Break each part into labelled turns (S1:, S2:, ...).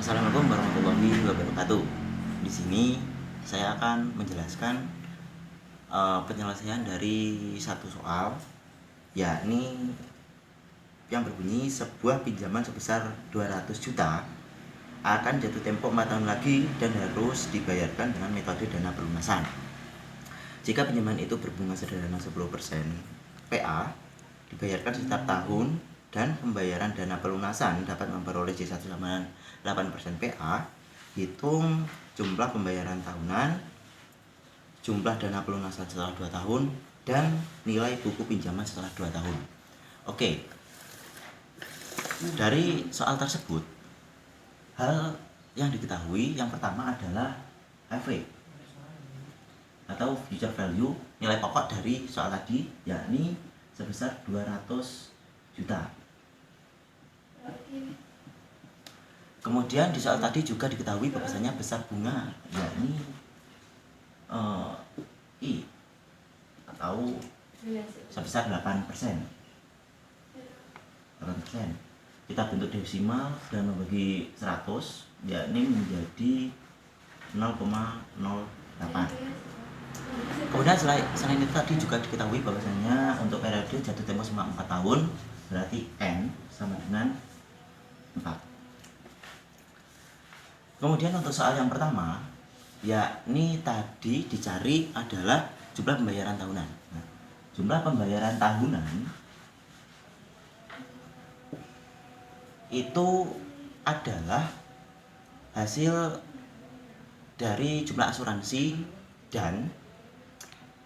S1: Assalamualaikum warahmatullahi wabarakatuh. Di sini saya akan menjelaskan penyelesaian dari satu soal, yakni yang berbunyi sebuah pinjaman sebesar 200 juta akan jatuh tempo 4 tahun lagi dan harus dibayarkan dengan metode dana pelunasan. Jika pinjaman itu berbunga sederhana 10% PA, dibayarkan setiap tahun, dan pembayaran dana pelunasan dapat memperoleh C1 sama 8% PA, hitung jumlah pembayaran tahunan, jumlah dana pelunasan setelah 2 tahun, dan nilai buku pinjaman setelah 2 tahun. Oke, dari soal tersebut, hal yang diketahui yang pertama adalah FV atau future value, nilai pokok dari soal tadi, yakni sebesar 200 juta. Kemudian di soal tadi juga diketahui bahwasanya besar bunga, yakni I atau sebesar 8%. Kita bentuk desimal dan membagi 100, yakni menjadi 0,08. Kemudian selain itu tadi juga diketahui bahwasanya untuk periode jatuh tempo selama 4 tahun, berarti N sama dengan 4. Kemudian untuk soal yang pertama, yakni tadi dicari adalah jumlah pembayaran tahunan. Nah, jumlah pembayaran tahunan itu adalah hasil dari jumlah asuransi dan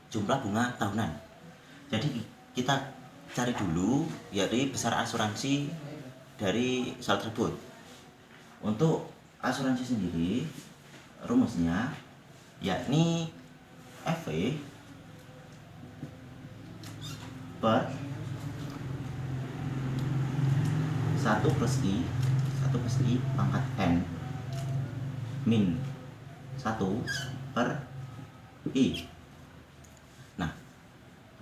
S1: jumlah bunga tahunan. Jadi kita cari dulu yakni besar asuransi dari soal tersebut. Untuk asuransi sendiri rumusnya yakni FV per 1 plus I pangkat N min 1 per I. Nah,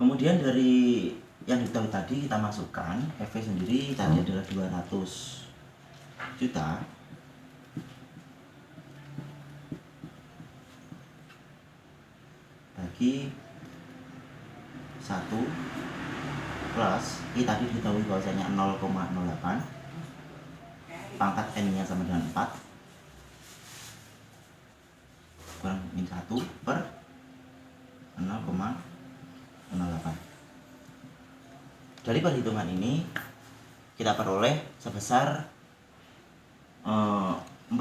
S1: kemudian dari yang diketahui tadi kita masukkan FV sendiri tadi adalah 200 juta bagi 1 plus I tadi diketahui bahwasanya 0,08, pangkat N nya sama dengan 4 kurang min 1 per 0,08. Dari perhitungan ini kita peroleh sebesar 44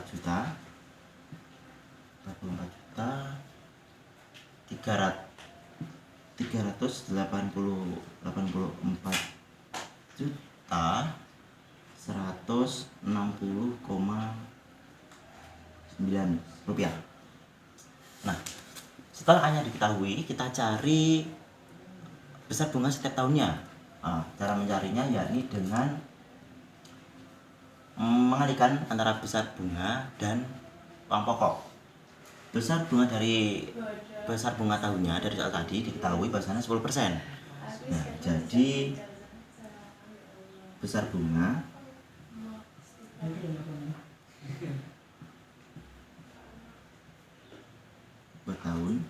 S1: juta 384 juta 160,9 rupiah. Nah, setelah A nya diketahui, kita cari besar bunga setiap tahunnya. Nah, cara mencarinya yakni dengan mengalihkan antara besar bunga dan uang pokok. Besar bunga tahunnya dari soal tadi diketahui bahwasanya 10%. Nah, jadi besar bunga bertahun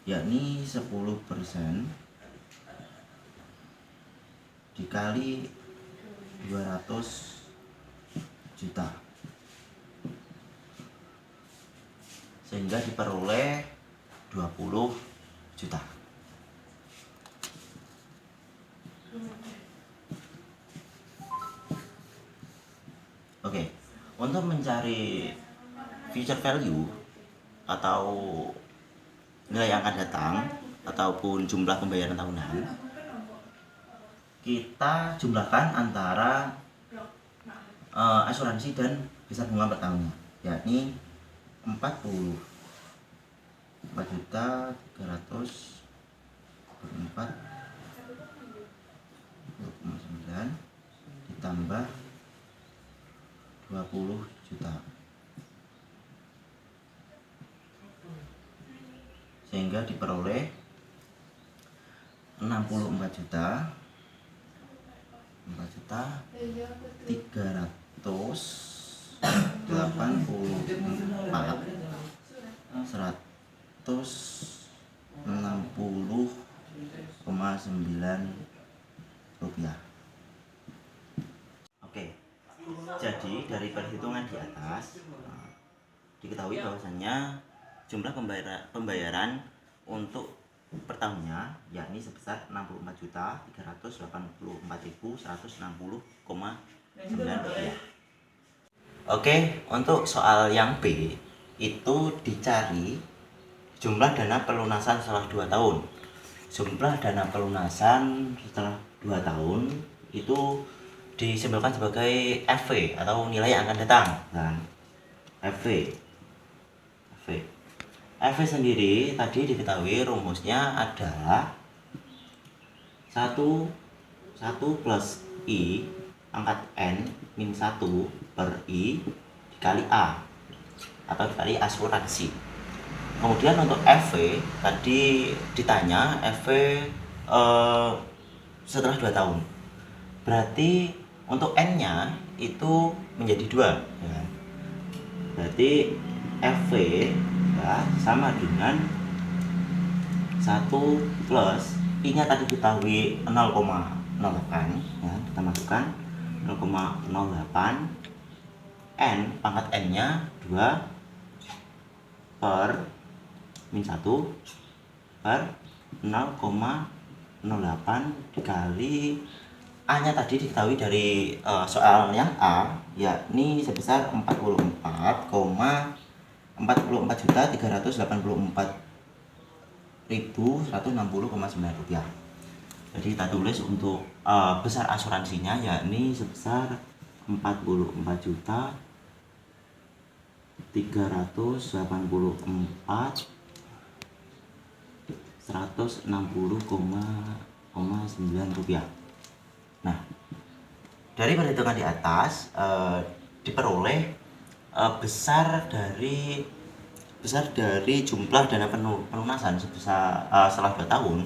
S1: yakni 10% dikali 200 juta sehingga diperoleh 20 juta. Oke, untuk mencari future value atau nilai yang akan datang ataupun jumlah pembayaran tahunan, kita jumlahkan antara asuransi dan besar bunga per tahunnya, yakni 44 juta 300 per 4,9 ditambah 20 juta sehingga diperoleh 64 juta 300 rupiah. Oke, jadi dari perhitungan di atas diketahui bahwasannya jumlah pembayaran untuk per tahunnya yakni sebesar 64.384.160,9 rupiah. Oke, untuk soal yang B itu dicari jumlah dana pelunasan setelah 2 tahun. Jumlah dana pelunasan setelah 2 tahun itu disebutkan sebagai FV atau nilai yang akan datang kan. FV sendiri tadi diketahui rumusnya adalah 1 plus I pangkat N min 1 per I dikali A atau dikali asuransi. Kemudian untuk FV tadi ditanya FV setelah 2 tahun. Berarti untuk N-nya itu menjadi 2 ya. Berarti FV ya, sama dengan 1 plus I-nya tadi diketahui 0,08 ya, kita masukkan 0,08 N pangkat N-nya 2 per min 1 per 0,08 dikali A-nya tadi diketahui dari soal yang A yakni sebesar 44,384.160,9 rupiah. Jadi kita tulis untuk besar asuransinya yakni sebesar 44.384.160,9 rupiah. Nah, dari perhitungan di atas diperoleh besar dari jumlah dana pelunasan sebesar setelah 2 tahun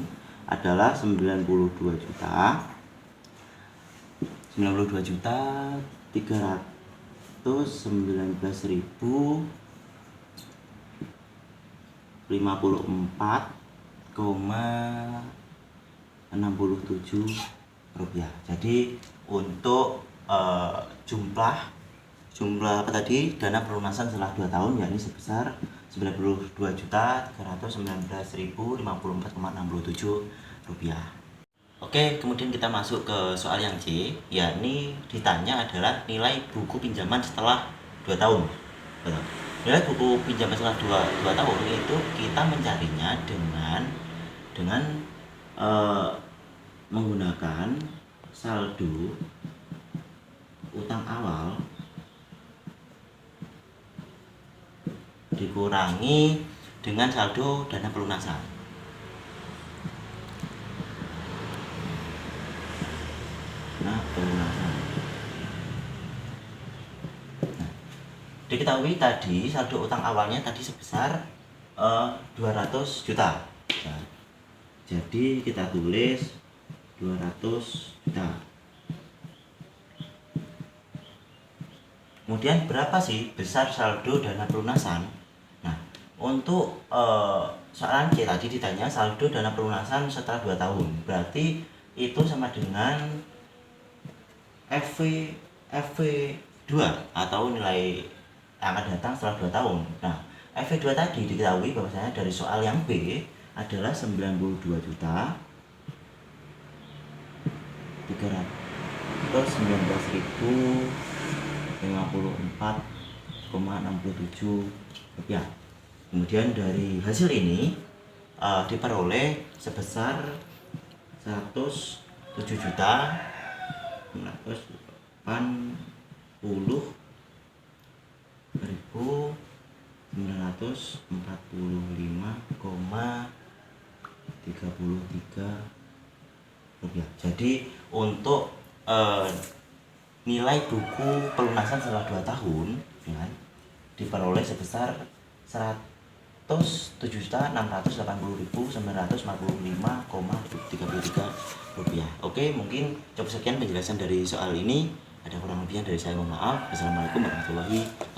S1: adalah 92.319.054,67 rupiah. Jadi untuk jumlah apa tadi dana pelunasan setelah 2 tahun yakni sebesar 92.319.054,67 rupiah. Oke, kemudian kita masuk ke soal yang C, yakni ditanya adalah nilai buku pinjaman setelah 2 tahun. Nilai buku pinjaman setelah 2 tahun itu kita mencarinya dengan menggunakan saldo utang awal dikurangi dengan saldo dana pelunasan. Diketahui tadi saldo utang awalnya tadi sebesar 200 juta. Nah, jadi kita tulis 200 juta. Kemudian berapa sih besar saldo dana pelunasan? Nah, untuk soalan C tadi ditanya saldo dana pelunasan setelah 2 tahun. Berarti itu sama dengan FV2 atau nilai yang akan datang setelah 2 tahun. Nah, FV2 tadi diketahui bahwasanya dari soal yang B adalah 92.319.054,67 rupiah. Kemudian dari hasil ini diperoleh sebesar 170.945,33 rupiah. Jadi untuk nilai buku pelunasan setelah 2 tahun ya, diperoleh sebesar 107.680.945,33 rupiah. Oke, mungkin cukup sekian penjelasan dari soal ini. Ada kurang lebihnya dari saya, mohon maaf. Wassalamualaikum warahmatullahi